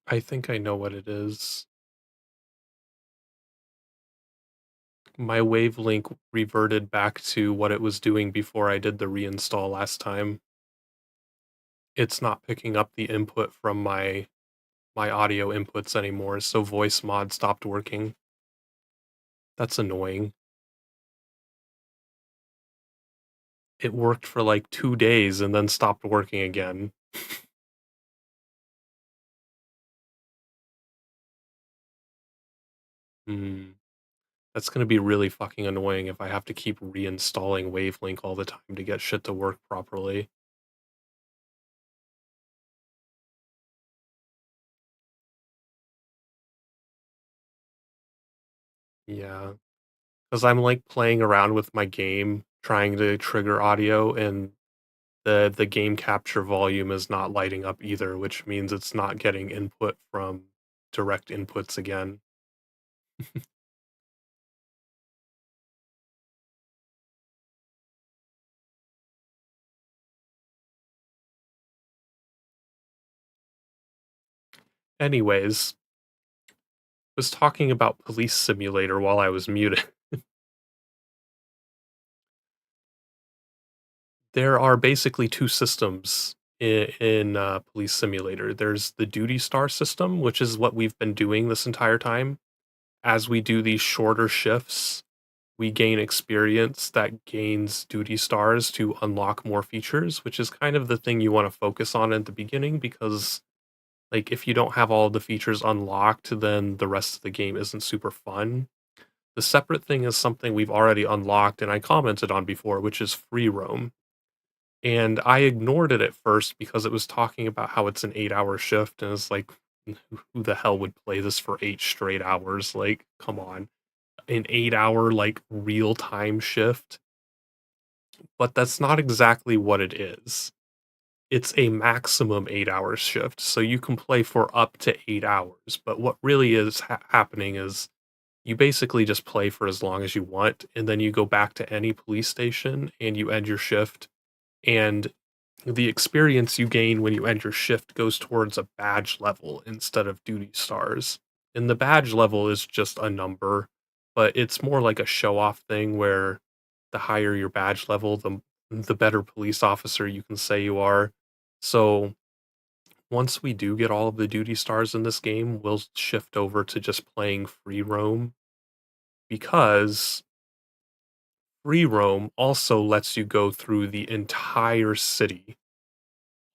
I think I know what it is. My Wavelink reverted back to what it was doing before I did the reinstall last time. It's not picking up the input from my audio inputs anymore, so voice mod stopped working. That's annoying. It worked for like 2 days and then stopped working again. Hmm. That's gonna be really fucking annoying if I have to keep reinstalling Wavelink all the time to get shit to work properly. Yeah, because 'cause I'm, like, playing around with my game, trying to trigger audio, and the game capture volume is not lighting up either, which means it's not getting input from direct inputs again. Anyways, was talking about Police Simulator while I was muted. There are basically 2 systems in Police Simulator. There's the Duty Star system, which is what we've been doing this entire time. As we do these shorter shifts, we gain experience that gains duty stars to unlock more features, which is kind of the thing you want to focus on at the beginning because like if you don't have all the features unlocked, then the rest of the game isn't super fun. The separate thing is something we've already unlocked and I commented on before, which is free roam. And I ignored it at first because it was talking about how it's an 8-hour shift and it's like who the hell would play this for 8 straight hours? Like, come on. An 8-hour like real time shift, but that's not exactly what it is. It's a maximum 8-hour shift, so you can play for up to 8 hours, but what really is happening is you basically just play for as long as you want, and then you go back to any police station and you end your shift, and the experience you gain when you end your shift goes towards a badge level instead of duty stars. And the badge level is just a number, but it's more like a show off thing where the higher your badge level, the better police officer you can say you are. So once we do get all of the duty stars in this game, we'll shift over to just playing free roam because free roam also lets you go through the entire city,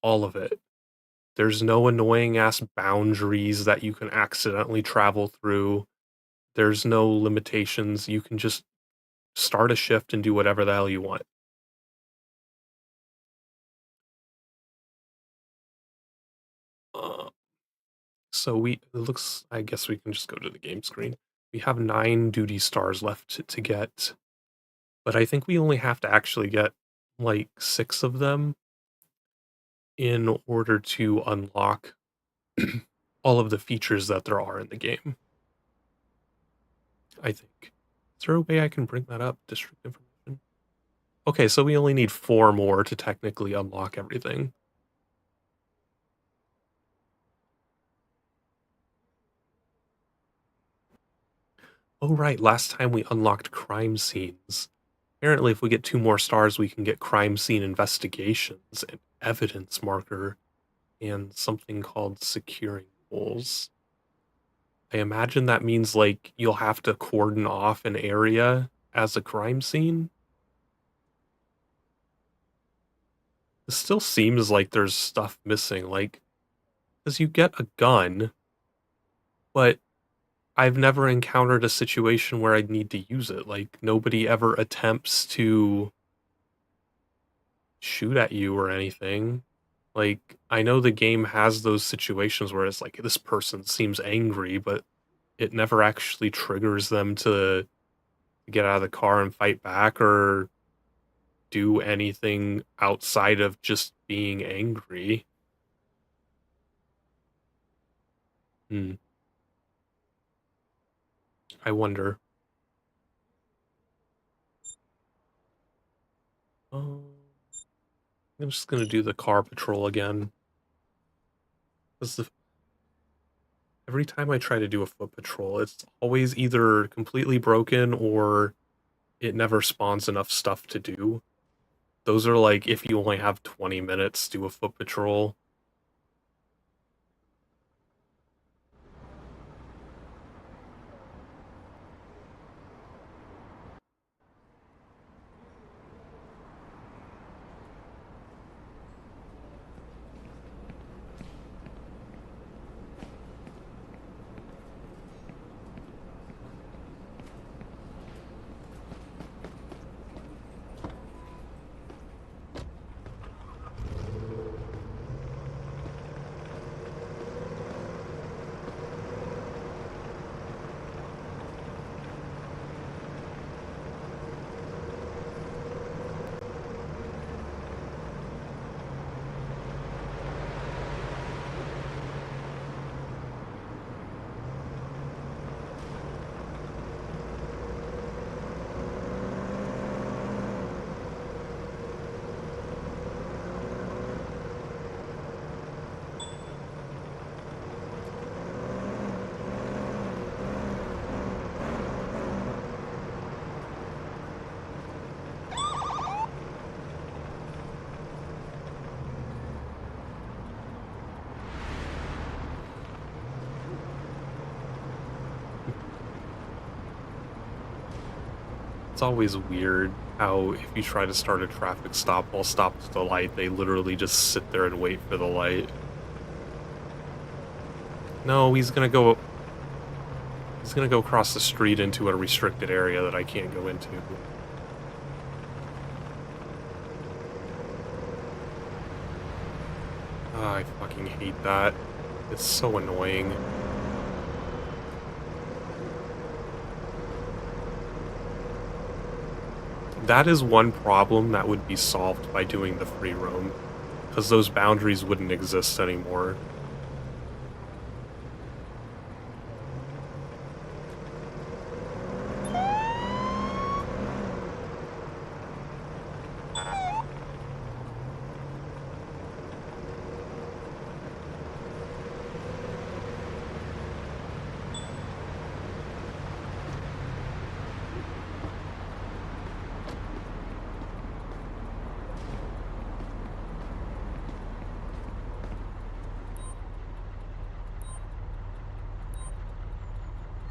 all of it. There's no annoying ass boundaries that you can accidentally travel through. There's no limitations. You can just start a shift and do whatever the hell you want. Uh, so it looks, I guess we can just go to the game screen. We have 9 duty stars left to get, but I think we only have to actually get like 6 of them in order to unlock all of the features that there are in the game, I think. Is there a way I can bring that up? District information. Okay, so we only need 4 more to technically unlock everything. Oh, right, last time we unlocked crime scenes. Apparently, if we get 2 more stars, we can get crime scene investigations, and evidence marker, and something called securing goals. I imagine that means, like, you'll have to cordon off an area as a crime scene? It still seems like there's stuff missing, like, because you get a gun, but I've never encountered a situation where I'd need to use it, like, nobody ever attempts to shoot at you or anything. Like, I know the game has those situations where it's like, this person seems angry, but it never actually triggers them to get out of the car and fight back or do anything outside of just being angry. Hmm, I wonder. Um, I'm just gonna do the car patrol again. 'Cause Every time I try to do a foot patrol, it's always either completely broken or it never spawns enough stuff to do. Those are like if you only have 20 minutes, do a foot patrol. It's always weird how if you try to start a traffic stop while stopped at the light, they literally just sit there and wait for the light. No, he's gonna go across the street into a restricted area that I can't go into. Ah, I fucking hate that. It's so annoying. That is one problem that would be solved by doing the free roam, because those boundaries wouldn't exist anymore.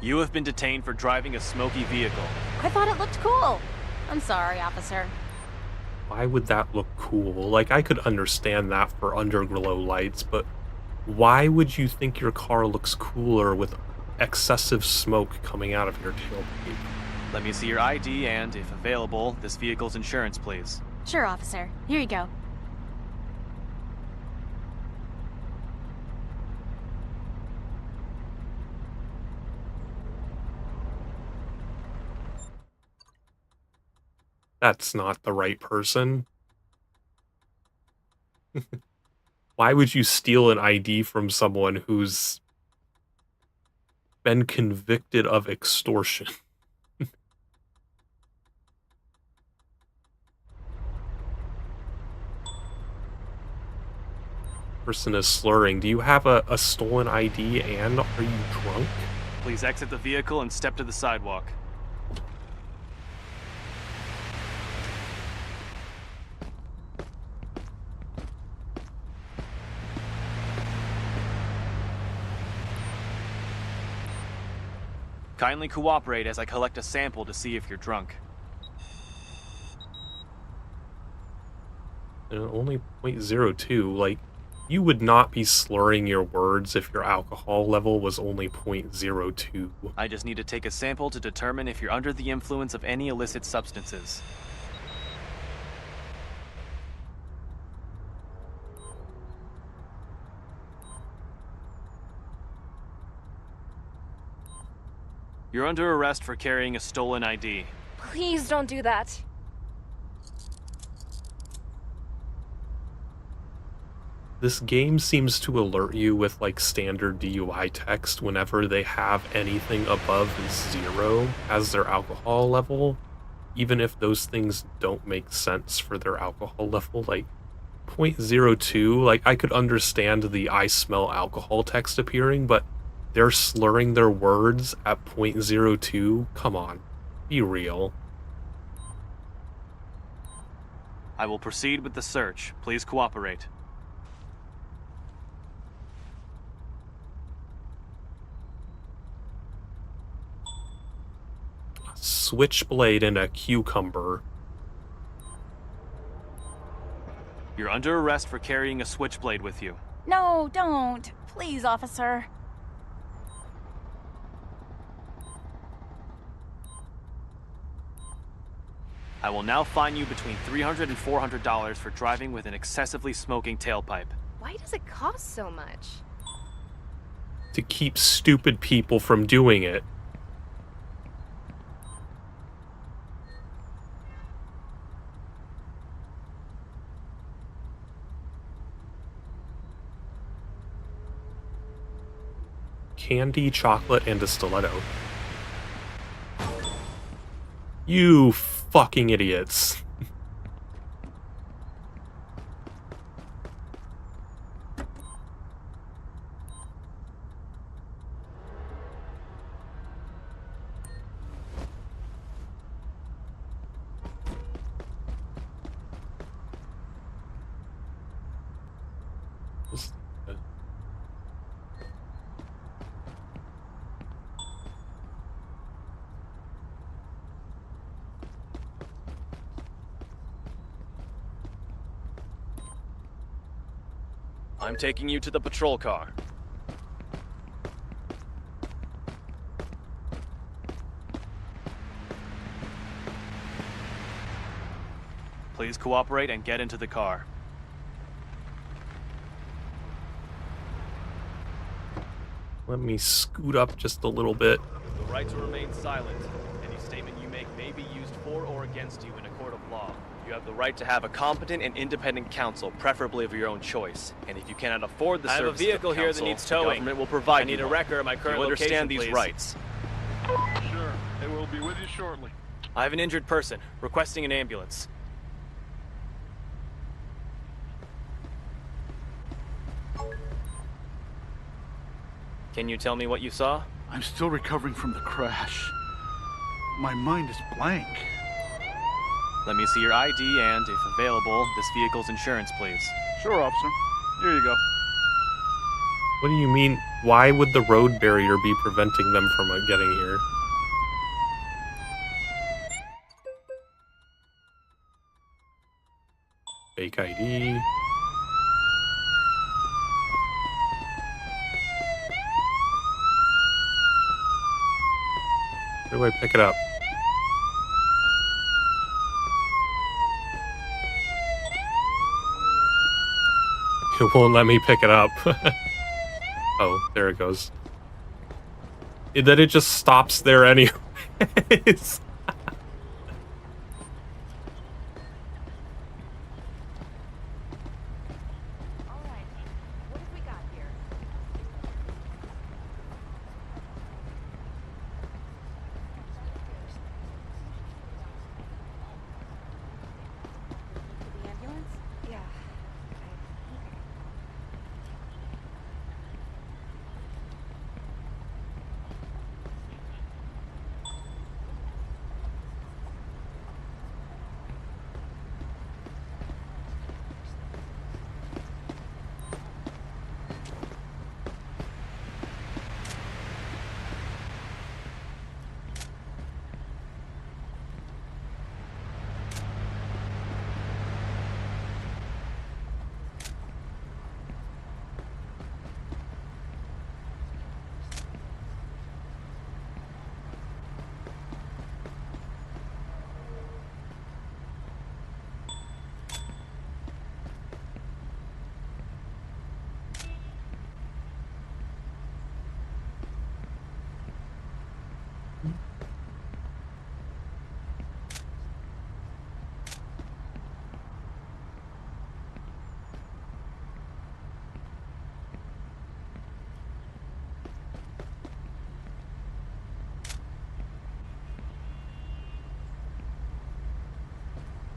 You have been detained for driving a smoky vehicle. I thought it looked cool. I'm sorry, officer. Why would that look cool? Like, I could understand that for underglow lights, but why would you think your car looks cooler with excessive smoke coming out of your tailpipe? Let me see your ID and, if available, this vehicle's insurance, please. Sure, officer. Here you go. That's not the right person. Why would you steal an ID from someone who's been convicted of extortion? Person is slurring. Do you have a stolen ID and are you drunk? Please exit the vehicle and step to the sidewalk. Kindly cooperate as I collect a sample to see if you're drunk. Only 0.02. Like, you would not be slurring your words if your alcohol level was only 0.02. I just need to take a sample to determine if you're under the influence of any illicit substances. You're under arrest for carrying a stolen ID. Please don't do that. This game seems to alert you with like standard DUI text whenever they have anything above 0 as their alcohol level, even if those things don't make sense for their alcohol level. Like 0.02, like I could understand the I smell alcohol text appearing, but They're slurring their words at .02. Come on, be real. I will proceed with the search. Please cooperate. Switchblade and a cucumber. You're under arrest for carrying a switchblade with you. No, don't. Please, officer. I will now fine you between $300 and $400 for driving with an excessively smoking tailpipe. Why does it cost so much? To keep stupid people from doing it. Candy, chocolate, and a stiletto. You fucking idiots. I'm taking you to the patrol car. Please cooperate and get into the car. Let me scoot up just a little bit. The right to remain silent. Any statement you make may be used for or against you in a court of law. You have the right to have a competent and independent counsel, preferably of your own choice. And if you cannot afford the services of vehicle here that counsel, needs the towing. government will provide I need you a one. record of my current You understand location, these please. rights. Sure, they will be with you shortly. I have an injured person requesting an ambulance. Can you tell me what you saw? I'm still recovering from the crash. My mind is blank. Let me see your ID and, if available, this vehicle's insurance, please. Sure, officer. Here you go. What do you mean? Why would the road barrier be preventing them from getting here? Fake ID. Where do I pick it up? It won't let me pick it up. Oh, there it goes. Then it just stops there anyways. All right. What have we got here? The ambulance? Yeah.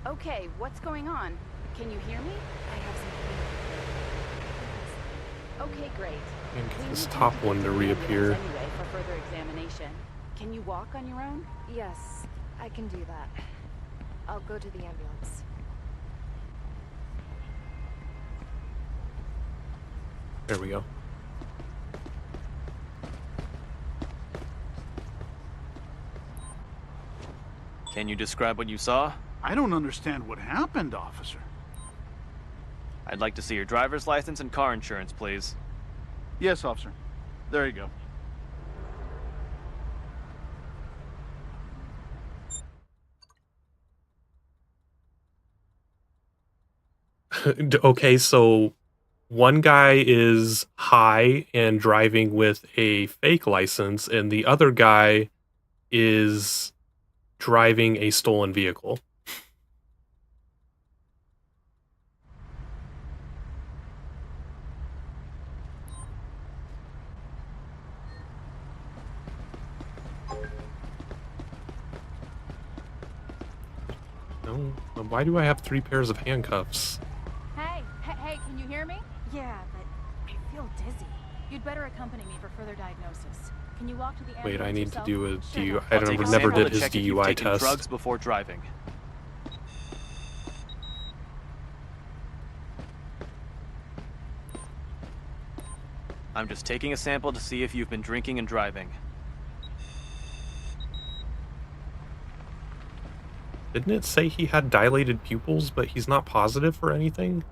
Okay, what's going on? Can you hear me? I have some. Okay, great. And get We this need top you one to the reappear. ambulance Anyway, for further examination. Can you walk on your own? Yes, I can do that. I'll go to the ambulance. There we go. Can you describe what you saw? I don't understand what happened, officer. I'd like to see your driver's license and car insurance, please. Yes, officer. There you go. Okay, so one guy is high and driving with a fake license, and the other guy is driving a stolen vehicle. No, why do I have 3 pairs of handcuffs? Hey, can you hear me? Yeah, but I feel dizzy. You'd better accompany me for further diagnosis. Can you walk to the ambulance Wait, I need to yourself? do a Sure, DUI. no. I I'll take a never sample did to his check if you've DUI taken test. drugs before driving. I'm just taking a sample to see if you've been drinking and driving. Didn't it say he had dilated pupils, but he's not positive for anything?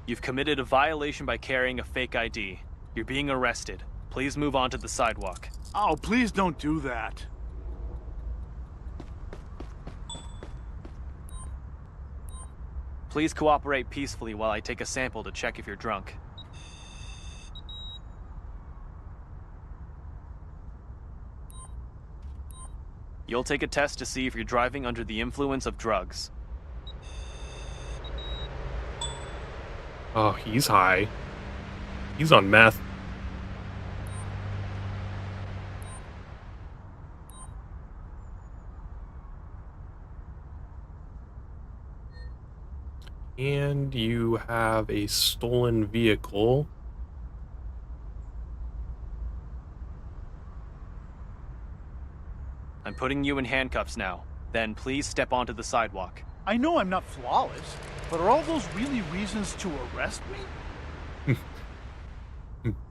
You've committed a violation by carrying a fake ID. You're being arrested. Please move on to the sidewalk. Oh, please don't do that. Please cooperate peacefully while I take a sample to check if you're drunk. You'll take a test to see if you're driving under the influence of drugs. Oh, he's high. He's on meth. And you have a stolen vehicle. I'm putting you in handcuffs now. Then please step onto the sidewalk. I know I'm not flawless, but are all those really reasons to arrest me?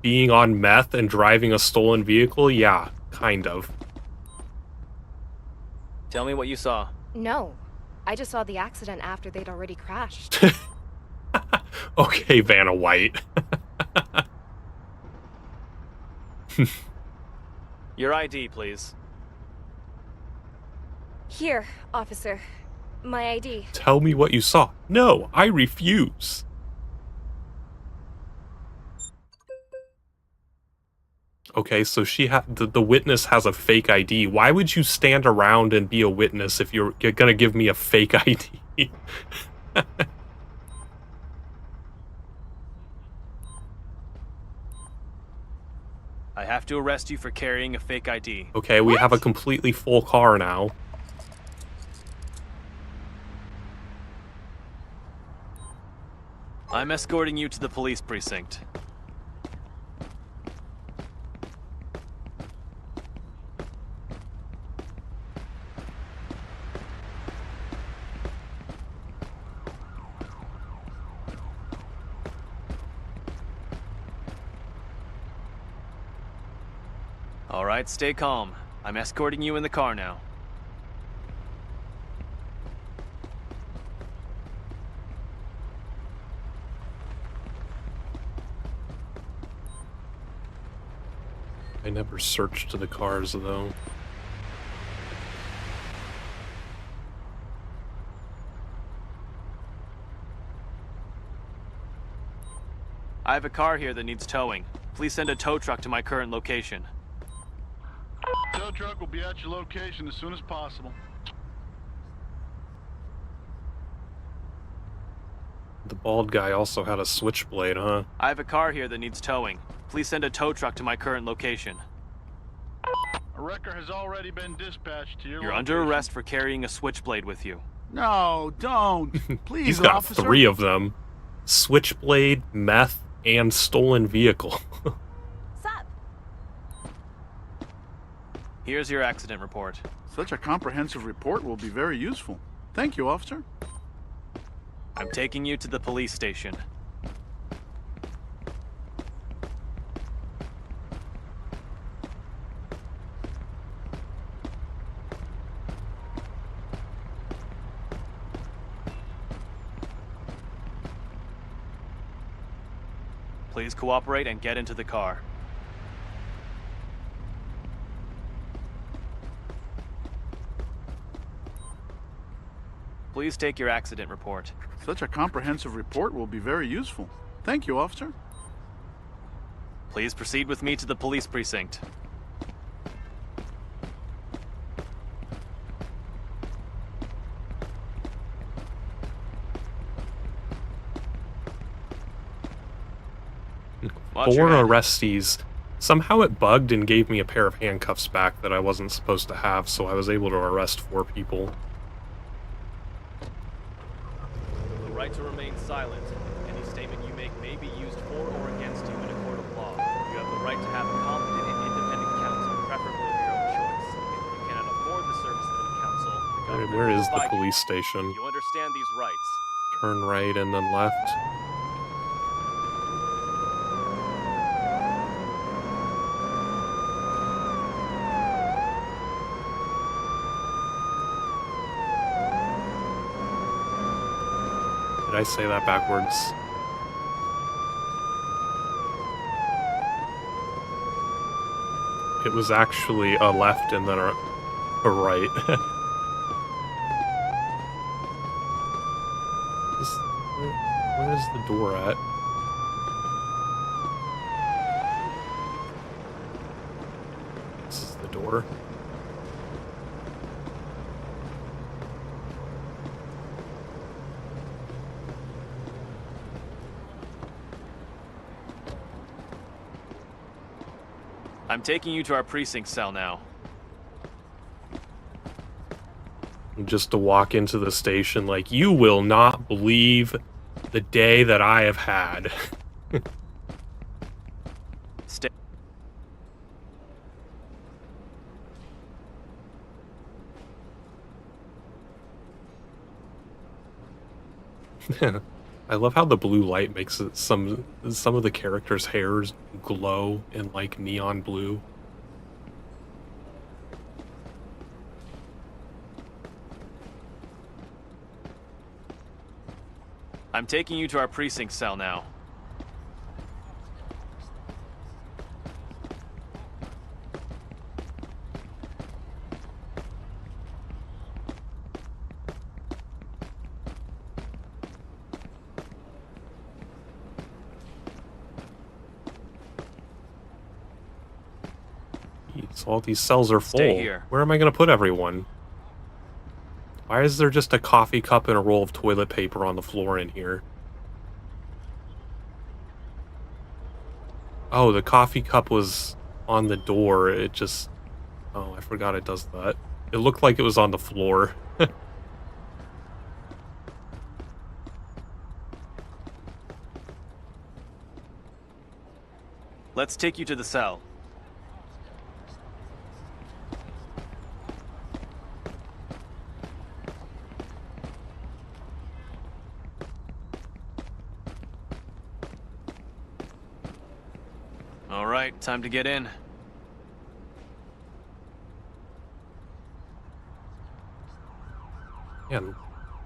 Being on meth and driving a stolen vehicle? Yeah, kind of. Tell me what you saw. No, I just saw the accident after they'd already crashed. Okay, Vanna White. Your ID, please. Here, officer. My ID. Tell me what you saw. No, I refuse. Okay, so she the witness has a fake ID. Why would you stand around and be a witness if you're gonna give me a fake ID? I have to arrest you for carrying a fake ID. Okay, we have a completely full car now. I'm escorting you to the police precinct. All right, stay calm. I'm escorting you in the car now. I never searched the cars, though. I have a car here that needs towing. Please send a tow truck to my current location. Tow truck will be at your location as soon as possible. The bald guy also had a switchblade, huh? I have a car here that needs towing. Please send a tow truck to my current location. A wrecker has already been dispatched to your You're under location. arrest for carrying a switchblade with you. No, don't. Please, He's got officer. 3 of them. Switchblade, meth, and stolen vehicle. Sup? Here's your accident report. Such a comprehensive report will be very useful. Thank you, officer. I'm taking you to the police station. Please cooperate and get into the car. Please take your accident report. Such a comprehensive report will be very useful. Thank you, officer. Please proceed with me to the police precinct. Watch 4 your head. arrestees. Somehow it bugged and gave me a pair of handcuffs back that I wasn't supposed to have, so I was able to arrest 4 people. The right to remain silent. Any statement you make may be used for or against you in a court of law. You have the right to have a competent and independent counsel, preferably of your own choice. If you cannot afford the services of counsel, the government Where will is the provide you. police station? You understand these rights. Turn right and then left. Did I say that backwards? It was actually a left and then a right. Where is the door at? This is the door. I'm taking you to our precinct cell now. Just to walk into the station like, you will not believe the day that I have had. Stay. I love how the blue light makes it some of the characters' hairs glow in like neon blue. I'm taking you to our precinct cell now. Jeez, all these cells are full. Stay here. Where am I going to put everyone? Why is there just a coffee cup and a roll of toilet paper on the floor in here? Oh, the coffee cup was on the door. It just... Oh, I forgot it does that. It looked like it was on the floor. Let's take you to the cell. All right, time to get in. Man,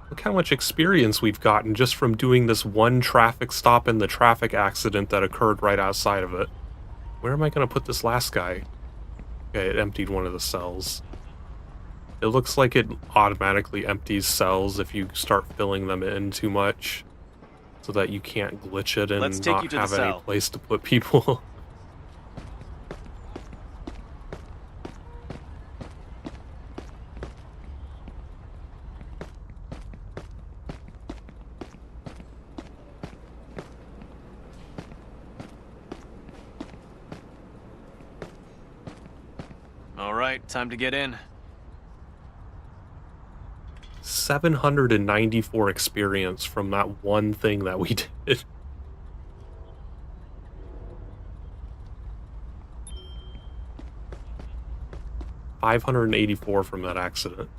look how much experience we've gotten just from doing this one traffic stop and the traffic accident that occurred right outside of it. Where am I going to put this last guy? Okay, it emptied one of the cells. It looks like it automatically empties cells if you start filling them in too much, so that you can't glitch it and Let's take you not to the have any cell. place to put people. All right, time to get in. 794 experience from that one thing that we did. $584 from that accident.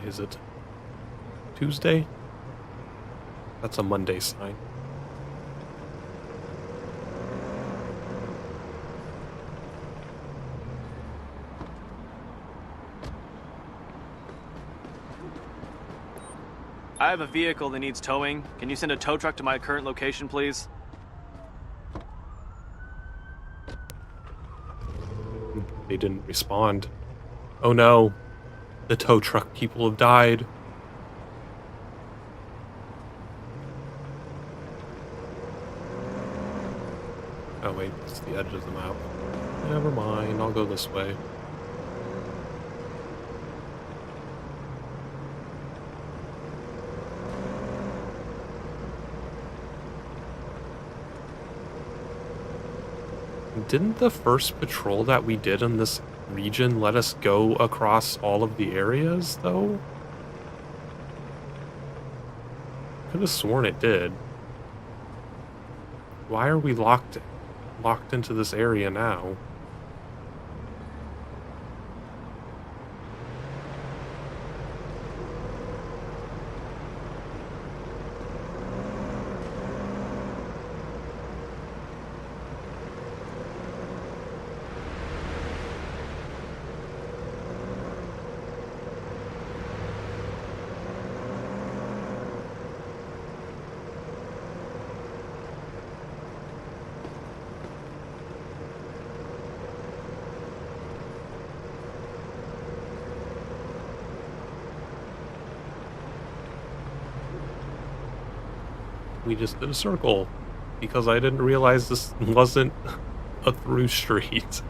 Is it Tuesday? That's a Monday sign. I have a vehicle that needs towing. Can you send a tow truck to my current location, please? They didn't respond. Oh no. The tow truck people have died. Oh wait, it's the edge of the map. Never mind, I'll go this way. Didn't the first patrol that we did in this region let us go across all of the areas, though? Could have sworn it did. Why are we locked into this area now? We just did a circle because I didn't realize this wasn't a through street.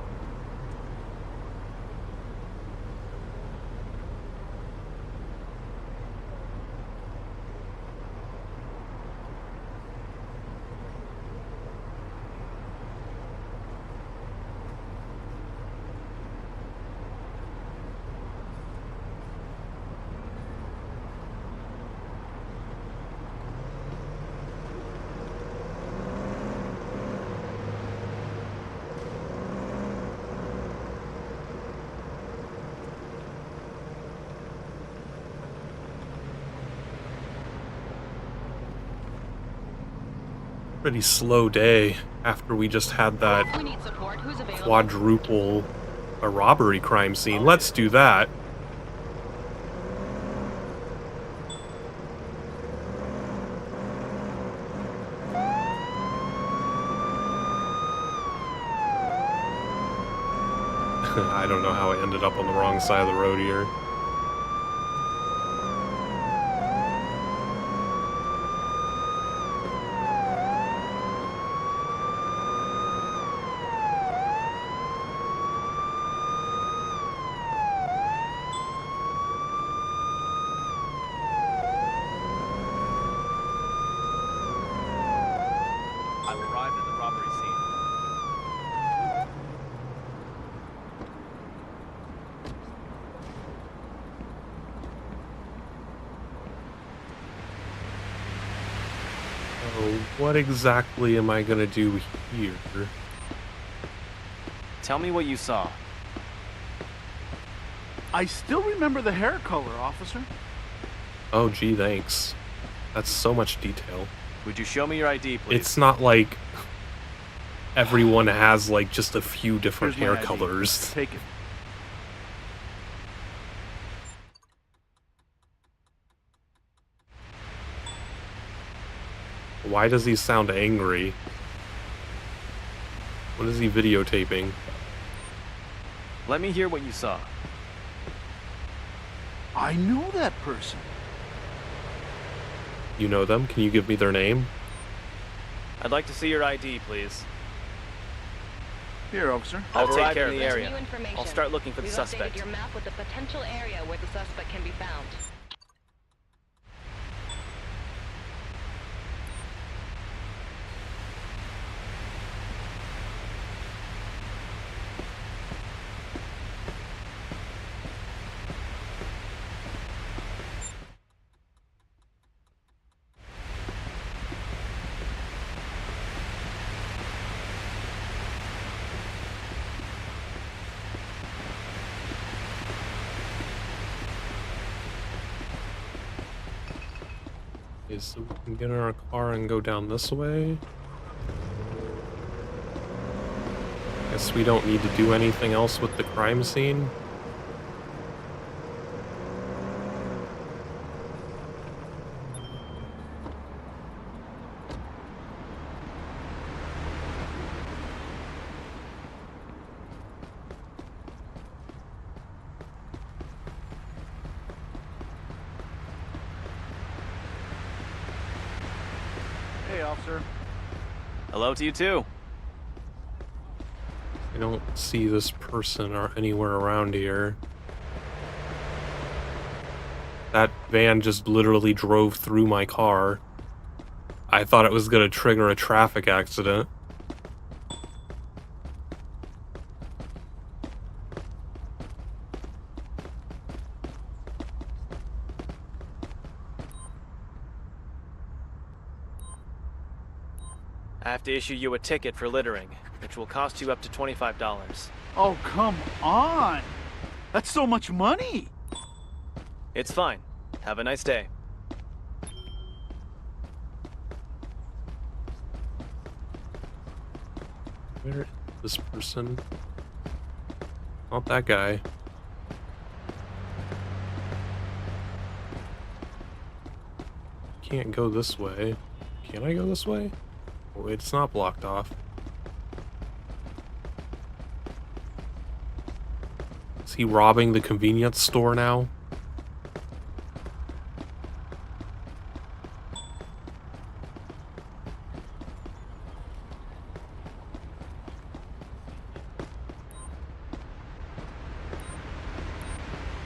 Pretty slow day after we just had that quadruple a robbery crime scene. Let's do that. I don't know how I ended up on the wrong side of the road here. I've arrived at the robbery scene. Oh, what exactly am I gonna do here? Tell me what you saw. I still remember the hair color, officer. Oh, gee, thanks. That's so much detail. Would you show me your ID, please? It's not like everyone has like just a few different Here's my hair ID. colors. Take it. Why does he sound angry? What is he videotaping? Let me hear what you saw. I know that person. You know them? Can you give me their name? I'd like to see your ID, please. Here, officer. I'll take Arrived care of in the the area. New information. I'll start looking for the We've suspect. updated your map with the potential area where the suspect can be found. Okay, so we can get in our car and go down this way. Guess we don't need to do anything else with the crime scene. Hey, officer. Hello to you too. I don't see this person or anywhere around here. That van just literally drove through my car. I thought it was gonna trigger a traffic accident. I have to issue you a ticket for littering, which will cost you up to $25. Oh, come on. That's so much money. It's fine. Have a nice day. Where is this person? Not that guy. Can't go this way. Can I go this way? Oh, it's not blocked off. Is he robbing the convenience store now?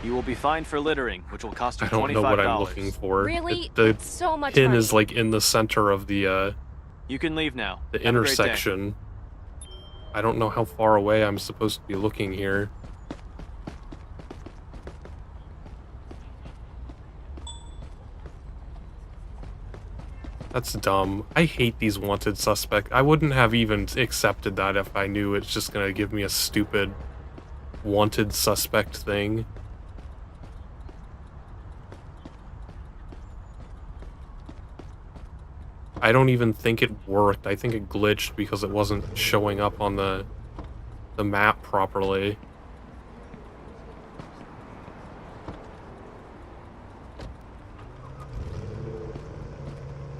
You will be fined for littering, which will cost you I $25. don't know what I'm looking for. Really? The It's so much pin money. is like in the center of the You can leave now. the Have a great day. intersection. I don't know how far away I'm supposed to be looking here. That's dumb. I hate these wanted suspects. I wouldn't have even accepted that if I knew it's just gonna give me a stupid wanted suspect thing. I don't even think it worked. I think it glitched because it wasn't showing up on the map properly.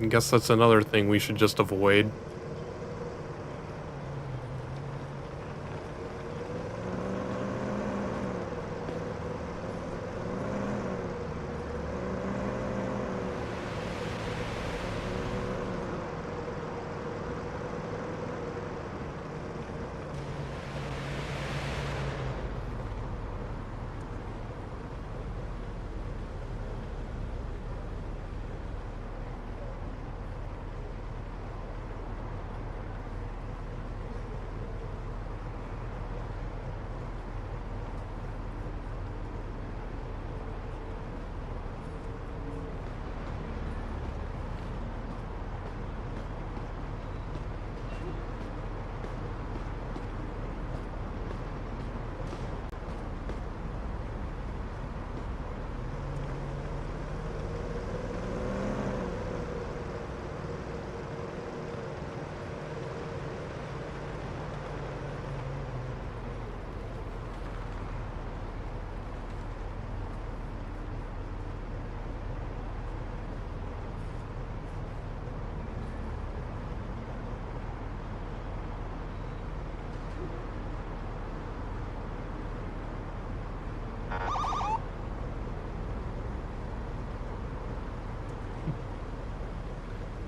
I guess that's another thing we should just avoid.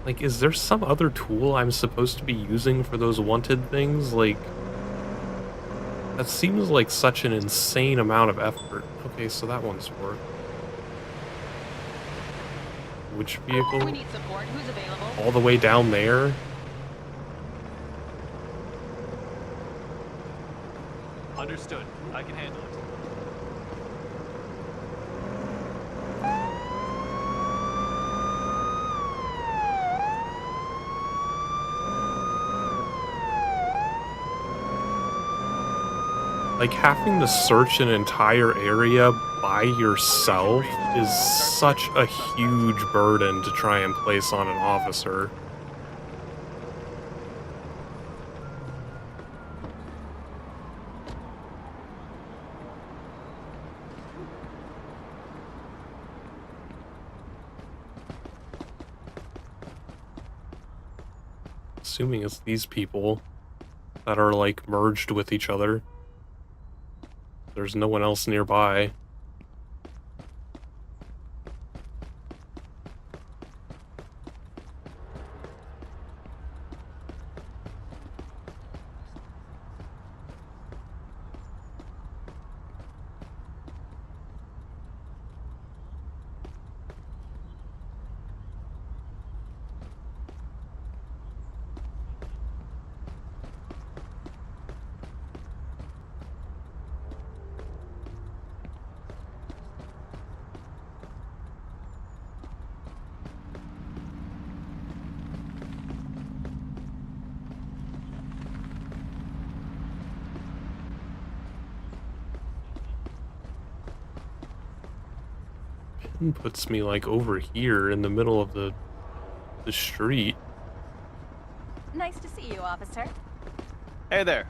Like, is there some other tool I'm supposed to be using for those wanted things? Like, that seems like such an insane amount of effort. Okay, so that one's worked. Which vehicle? We need support. Who's available? All the way down there? Understood. I can handle it. Like, having to search an entire area by yourself is such a huge burden to try and place on an officer. Assuming it's these people that are, like, merged with each other. There's no one else nearby. Pin puts me, like, over here in the middle of the street. Nice to see you, officer. Hey there.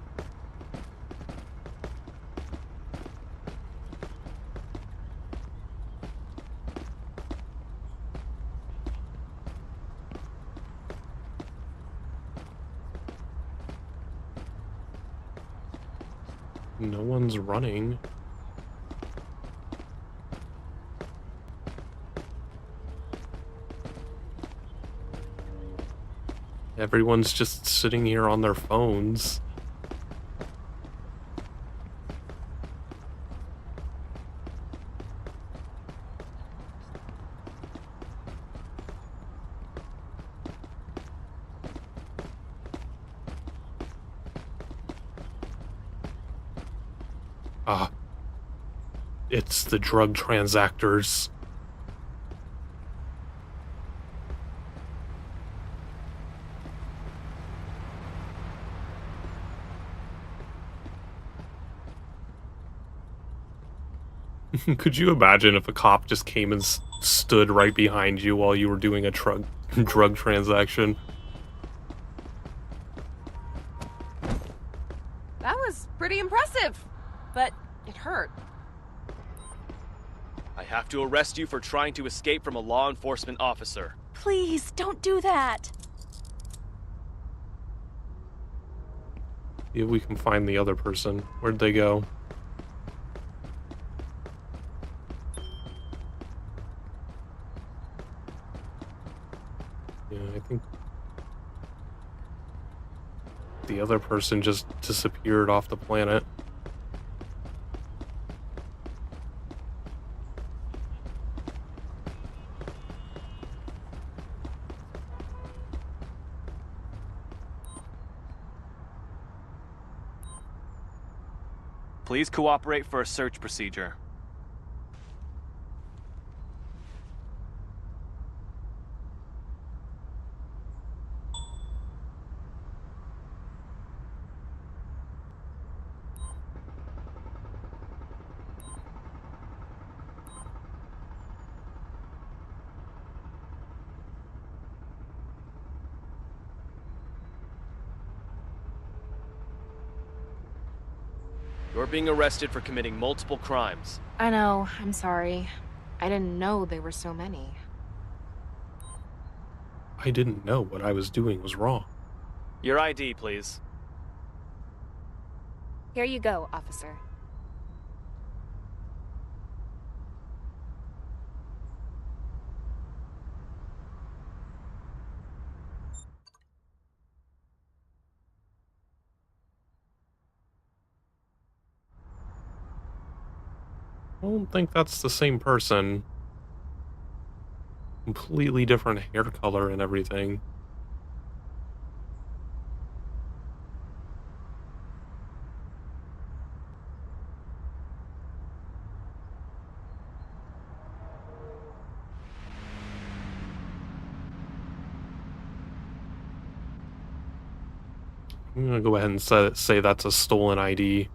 No one's running. Everyone's just sitting here on their phones. Ah. It's the drug transactors. Could you imagine if a cop just came and stood right behind you while you were doing a drug transaction? That was pretty impressive, but it hurt. I have to arrest you for trying to escape from a law enforcement officer. Please, don't do that. See if we can find the other person. Where'd they go? Yeah, I think the other person just disappeared off the planet. Please cooperate for a search procedure. You're being arrested for committing multiple crimes. I know, I'm sorry. I didn't know there were so many. I didn't know what I was doing was wrong. Your ID, please. Here you go, officer. I don't think that's the same person. Completely different hair color and everything. I'm gonna go ahead and say that's a stolen ID.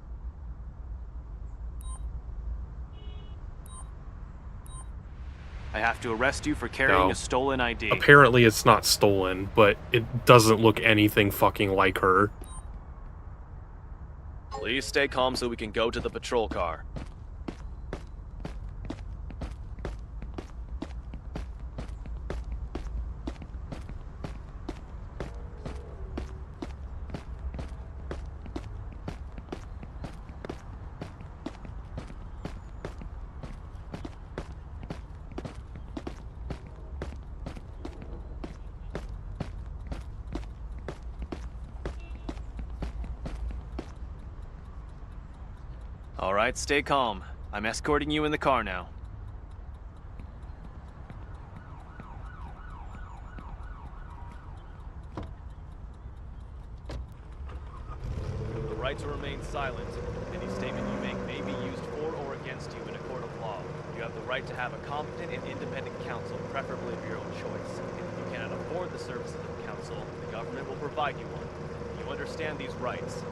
I have to arrest you for carrying No. a stolen ID. Apparently it's not stolen, but it doesn't look anything fucking like her. Please stay calm so we can go to the patrol car. All right, stay calm. I'm escorting you in the car now. You have the right to remain silent. Any statement you make may be used for or against you in a court of law. You have the right to have a competent and independent counsel, preferably of your own choice. And if you cannot afford the services of counsel, the government will provide you one. You understand these rights?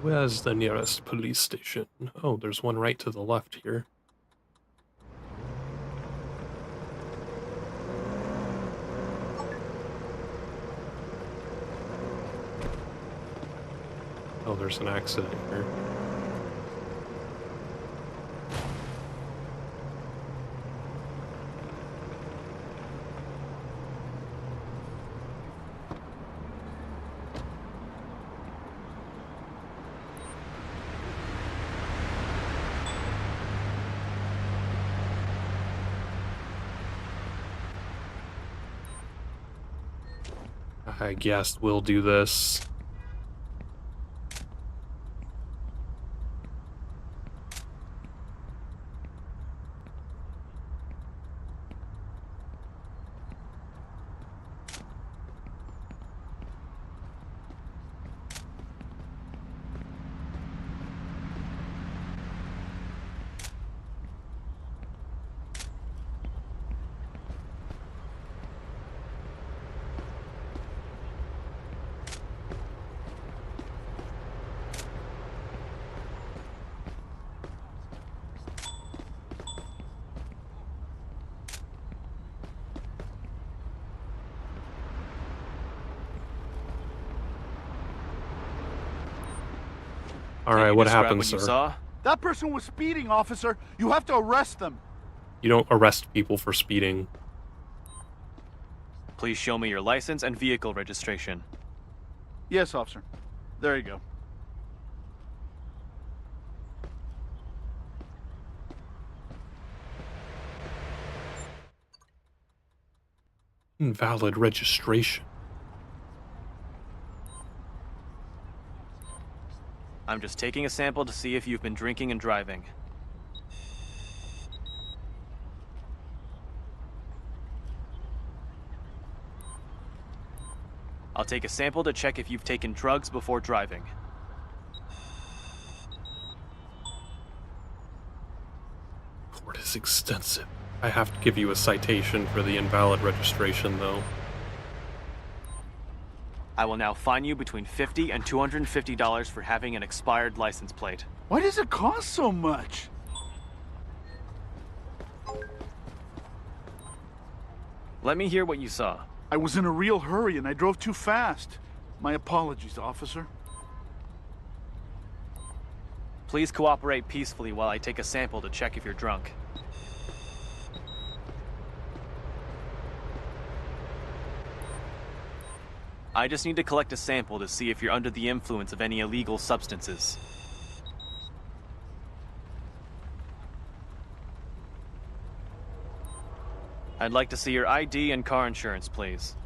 Where's the nearest police station? Oh, there's one right to the left here. Oh, there's an accident here. I guess we'll do this. All right, what happened, sir? Saw? That person was speeding, officer. You have to arrest them. You don't arrest people for speeding. Please show me your license and vehicle registration. Yes, officer. There you go. Invalid registration. I'm just taking a sample to see if you've been drinking and driving. I'll take a sample to check if you've taken drugs before driving. Court is extensive. I have to give you a citation for the invalid registration, though. I will now fine you between $50 and $250 for having an expired license plate. Why does it cost so much? Let me hear what you saw. I was in a real hurry and I drove too fast. My apologies, officer. Please cooperate peacefully while I take a sample to check if you're drunk. I just need to collect a sample to see if you're under the influence of any illegal substances. I'd like to see your ID and car insurance, please.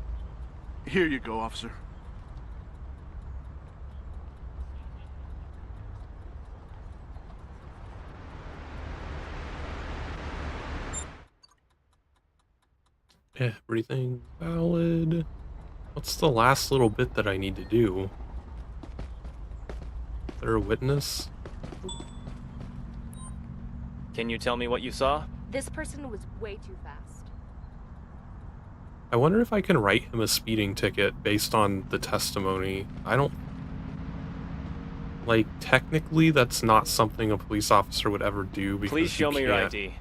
Here you go, officer. Everything valid. What's the last little bit that I need to do? Is there a witness? Can you tell me what you saw? This person was way too fast. I wonder if I can write him a speeding ticket based on the testimony. I don't... Like, technically, that's not something a police officer would ever do because Please show me your ID.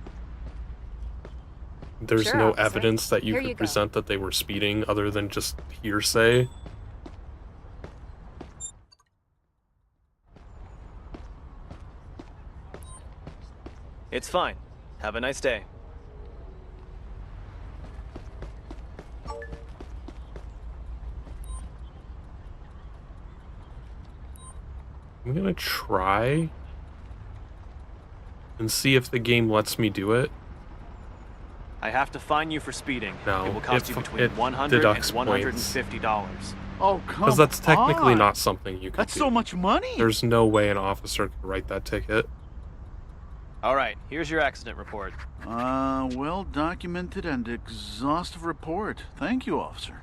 There's Sure, no officer. evidence that you Here could you go. present that they were speeding other than just hearsay. It's fine. Have a nice day. I'm gonna try and see if the game lets me do it. I have to fine you for speeding. No, It will cost you it between $100 deducts and $150. Oh, come Because that's technically on. not something you can That's do. so much money. There's no way an officer could write that ticket. All right, here's your accident report. Well documented and exhaustive report. Thank you, officer.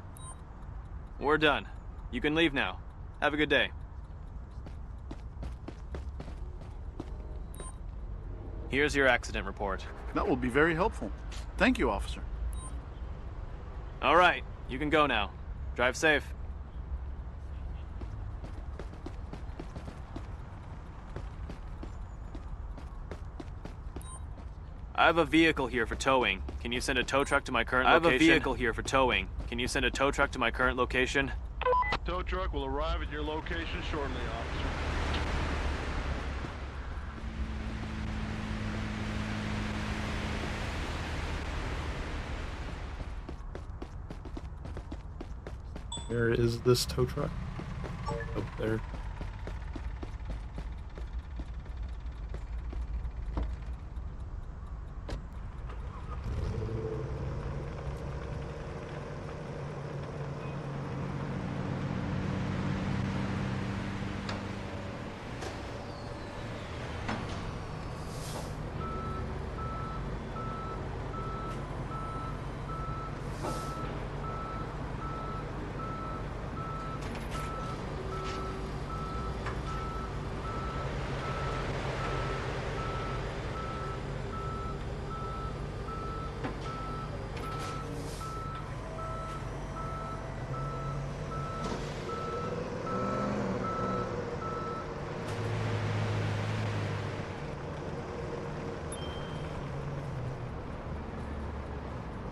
We're done. You can leave now. Have a good day. Here's your accident report. That will be very helpful. Thank you, officer. All right, you can go now. Drive safe. I have a vehicle here for towing. Can you send a tow truck to my current location? I have a vehicle here for towing. Can you send a tow truck to my current location? Tow truck will arrive at your location shortly, officer. Where is this tow truck? Up there.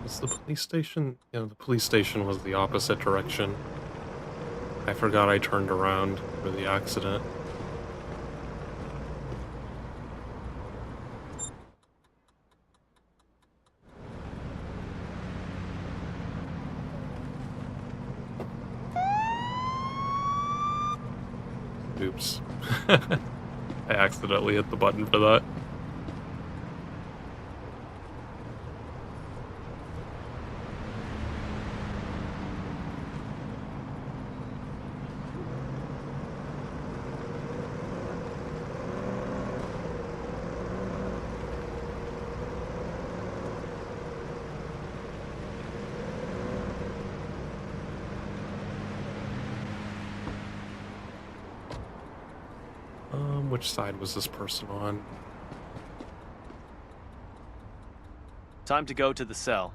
Was the police station? Yeah, the police station was the opposite direction. I forgot I turned around for the accident. Oops. I accidentally hit the button for that. Which side was this person on? Time to go to the cell.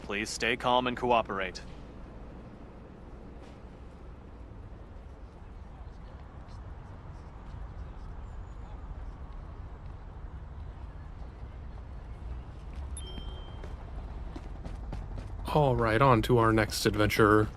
Please stay calm and cooperate. All right, on to our next adventure.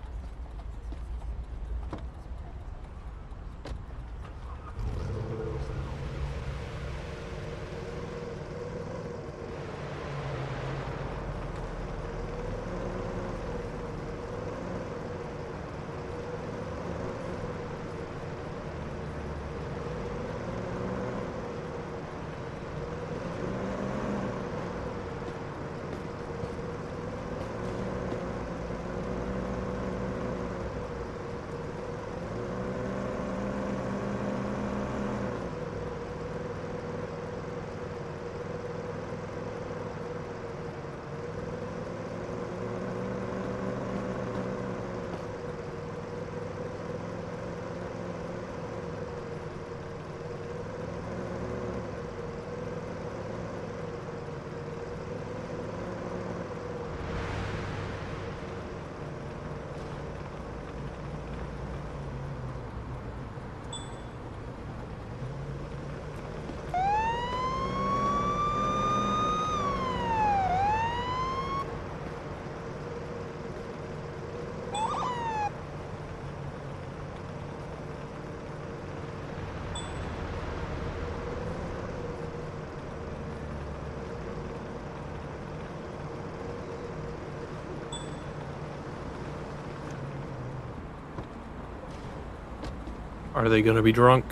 Are they gonna be drunk?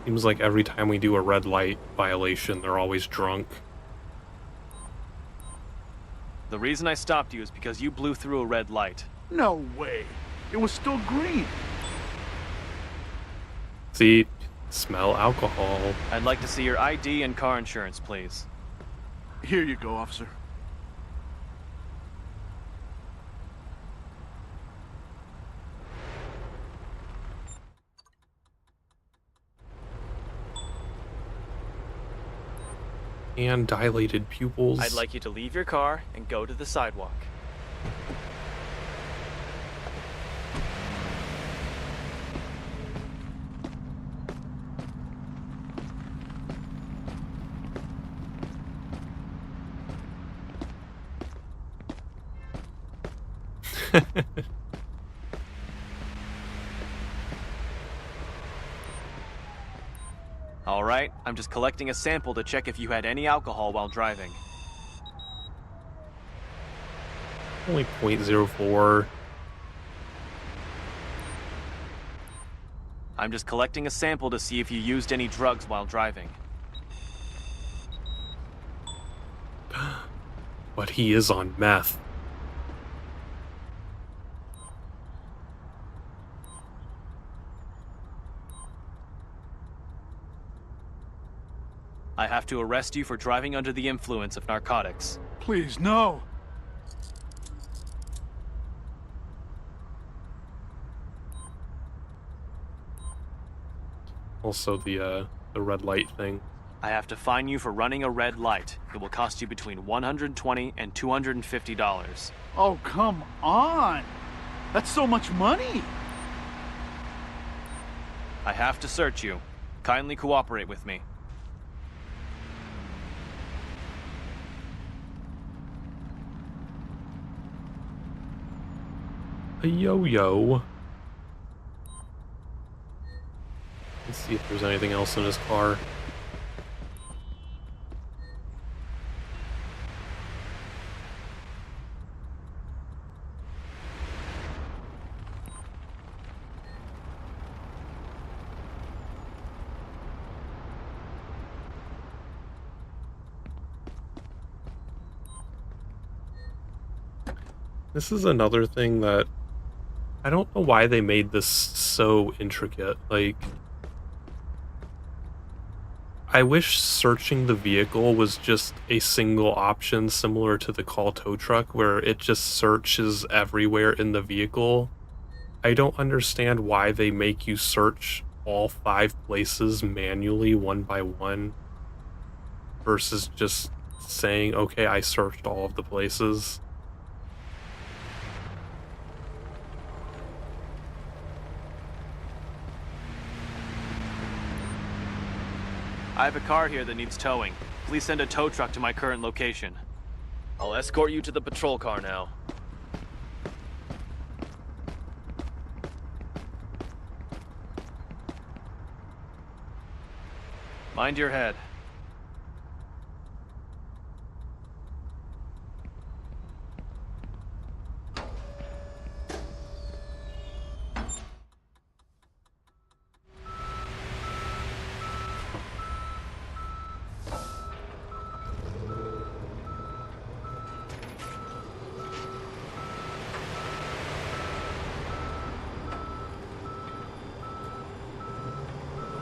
Seems like every time we do a red light violation, they're always drunk. The reason I stopped you is because you blew through a red light. No way. It was still green. See, smell alcohol. I'd like to see your ID and car insurance, please. Here you go, officer. And dilated pupils. I'd like you to leave your car and go to the sidewalk. All right, I'm just collecting a sample to check if you had any alcohol while driving. Only 0.04. I'm just collecting a sample to see if you used any drugs while driving. But he is on meth. I have to arrest you for driving under the influence of narcotics. Please, no. Also the red light thing. I have to fine you for running a red light. It will cost you between $120 and $250. Oh, come on. That's so much money. I have to search you. Kindly cooperate with me. A yo-yo. Let's see if there's anything else in his car. This is another thing that I don't know why they made this so intricate. Like, I wish searching the vehicle was just a single option similar to the call tow truck where it just searches everywhere in the vehicle. I don't understand why they make you search all 5 places manually one by one versus just saying, okay, I searched all of the places. I have a car here that needs towing. Please send a tow truck to my current location. I'll escort you to the patrol car now. Mind your head.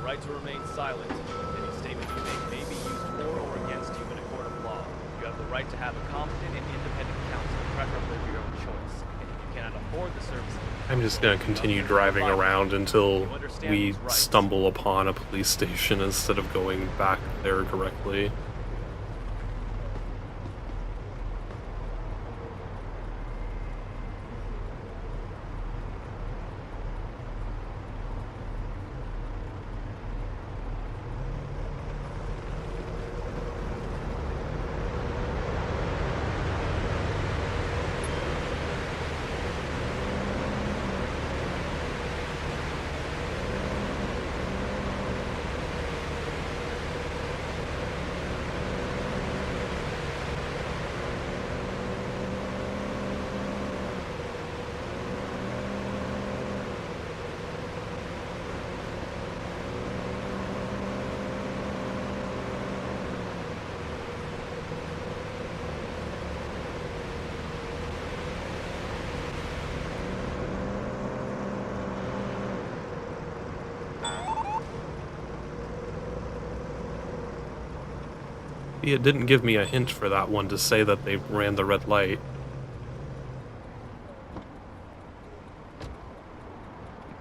Right to remain silent. Any statement you make may be used for or against you in a court of law. You have the right to have a competent and independent counsel, preferably of your own choice. And if you cannot afford the service, I'm just gonna continue driving around until we stumble upon a police station instead of going back there directly. It didn't give me a hint for that one to say that they ran the red light.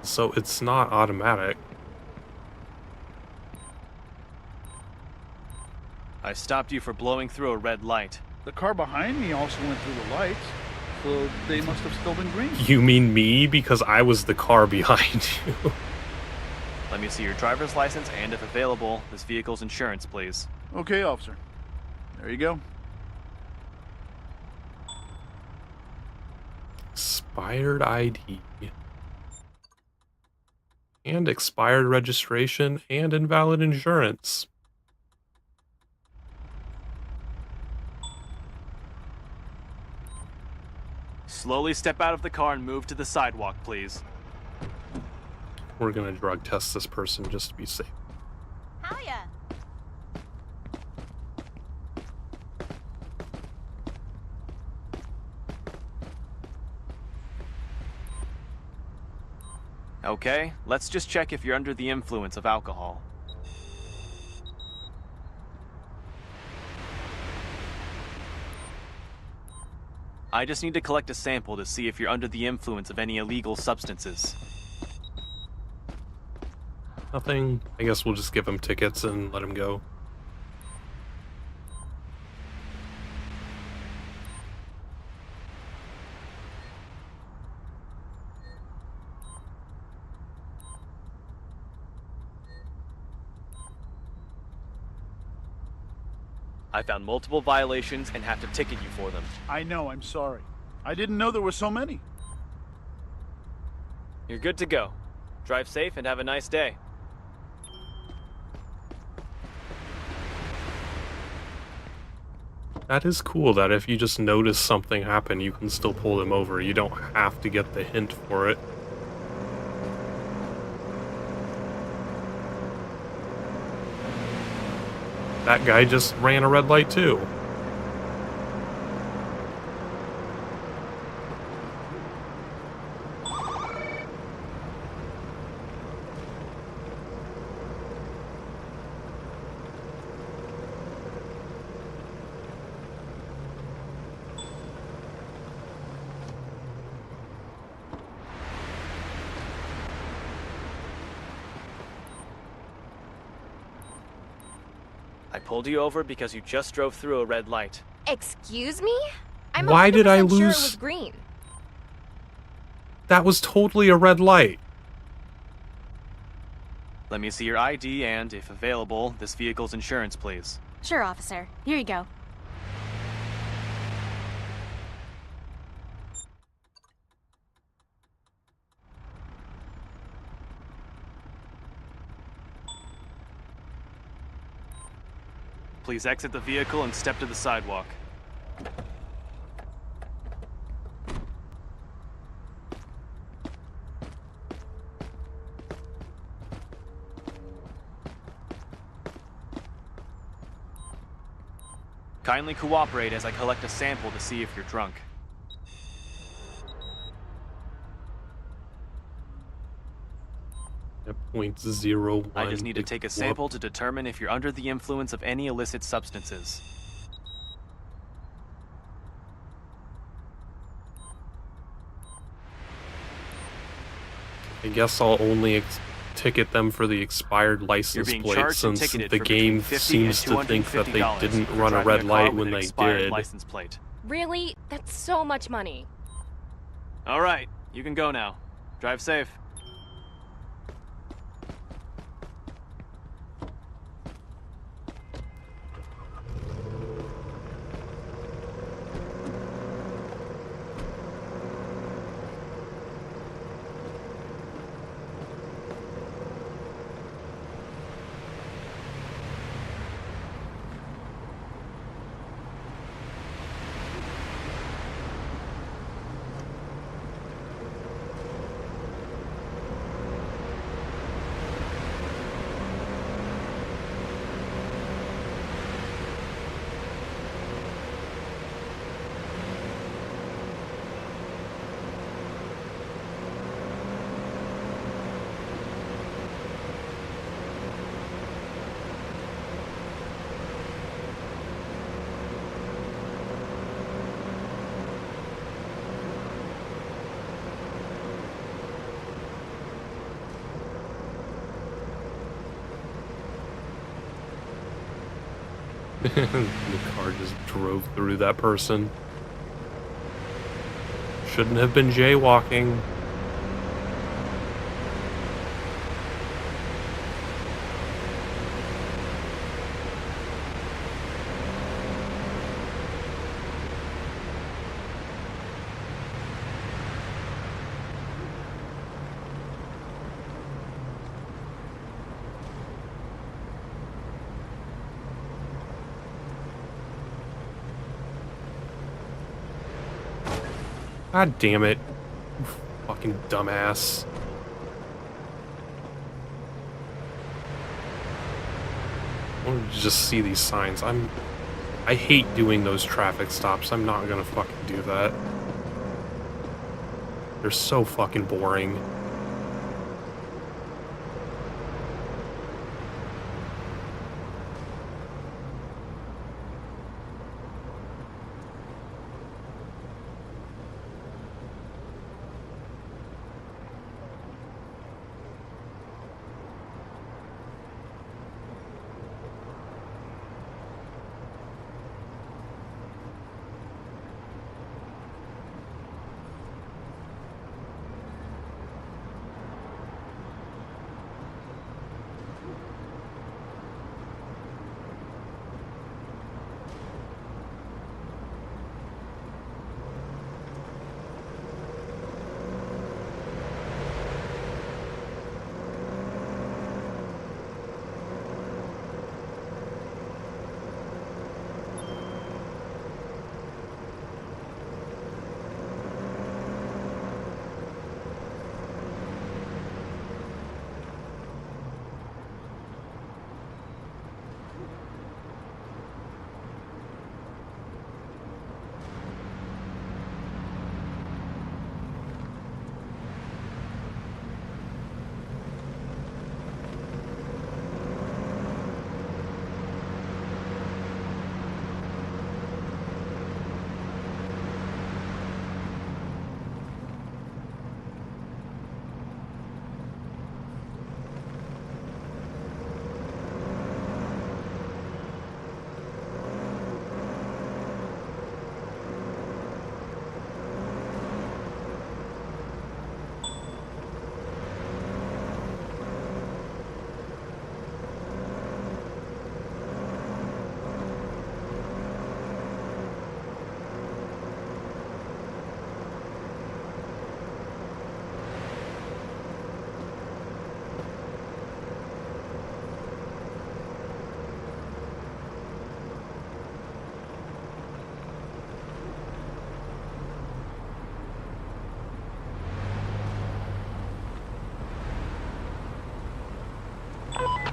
So it's not automatic. I stopped you for blowing through a red light. The car behind me also went through the lights, so they must have still been green. You mean me? Because I was the car behind you. Let me see your driver's license and, if available, this vehicle's insurance, please. Okay, officer. There you go. Expired ID. And expired registration and invalid insurance. Slowly step out of the car and move to the sidewalk, please. We're gonna drug test this person just to be safe. Hiya. Okay, let's just check if you're under the influence of alcohol. I just need to collect a sample to see if you're under the influence of any illegal substances. Nothing. I guess we'll just give him tickets and let him go. I found multiple violations and have to ticket you for them. I know, I'm sorry. I didn't know there were so many. You're good to go. Drive safe and have a nice day. That is cool that if you just notice something happen, you can still pull them over. You don't have to get the hint for it. That guy just ran a red light too. I pulled you over because you just drove through a red light. Excuse me? I'm Why did I 100% sure it lose- was green. That was totally a red light. Let me see your ID and, if available, this vehicle's insurance, please. Sure, officer. Here you go. Please exit the vehicle and step to the sidewalk. Kindly cooperate as I collect a sample to see if you're drunk. At 0.01. I just need to take a sample to determine if you're under the influence of any illicit substances. I guess I'll only ticket them for the expired license being plate charged and since ticketed the for between game $50 seems and to think that they $250 didn't for run a driving red car light with when an they expired did. license plate. Really? That's so much money. All right, you can go now. Drive safe. The car just drove through that person. Shouldn't have been jaywalking. God damn it. You fucking dumbass. I wanted to just see these signs. I hate doing those traffic stops. I'm not gonna fucking do that. They're so fucking boring.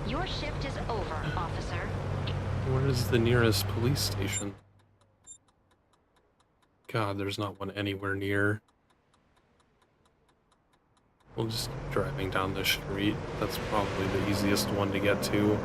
Your shift is over, officer. Where is the nearest police station? God, there's not one anywhere near. We'll just keep driving down this street. That's probably the easiest one to get to.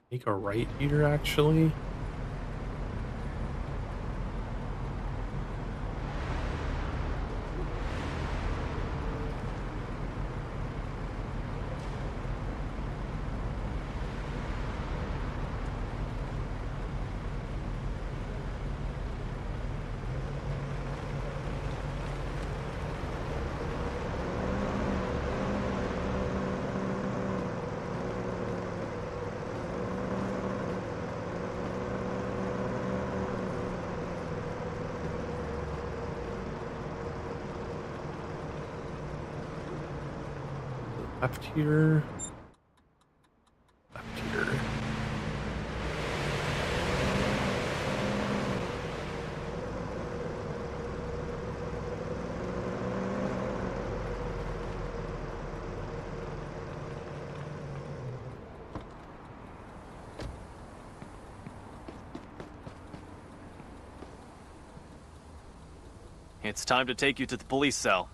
Make a right here, actually. Left here. Left here. It's time to take you to the police cell.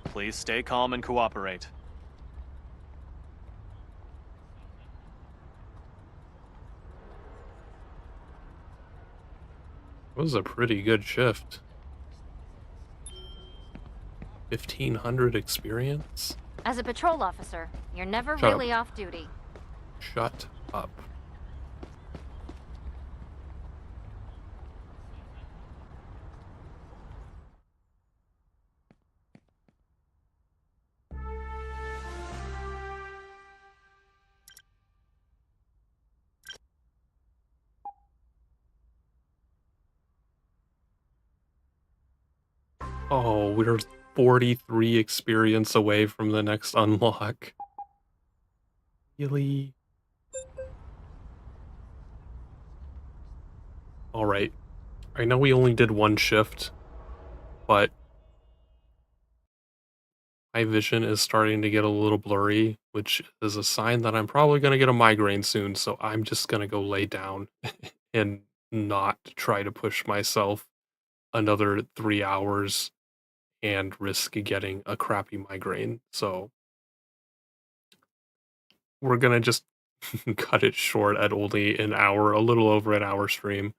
Please stay calm and cooperate. It was a pretty good shift. 1,500 experience? As a patrol officer, you're never Shut really off duty. Shut up. Oh, we're 43 experience away from the next unlock. Really? Alright. I know we only did one shift, but my vision is starting to get a little blurry, which is a sign that I'm probably going to get a migraine soon, so I'm just going to go lay down and not try to push myself another 3 hours and risk getting a crappy migraine. So we're gonna just cut it short at only an hour, a little over an hour stream.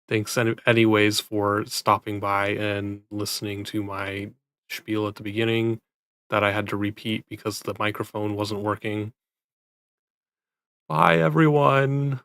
Thanks anyways for stopping by and listening to my spiel at the beginning that I had to repeat because the microphone wasn't working. Bye everyone.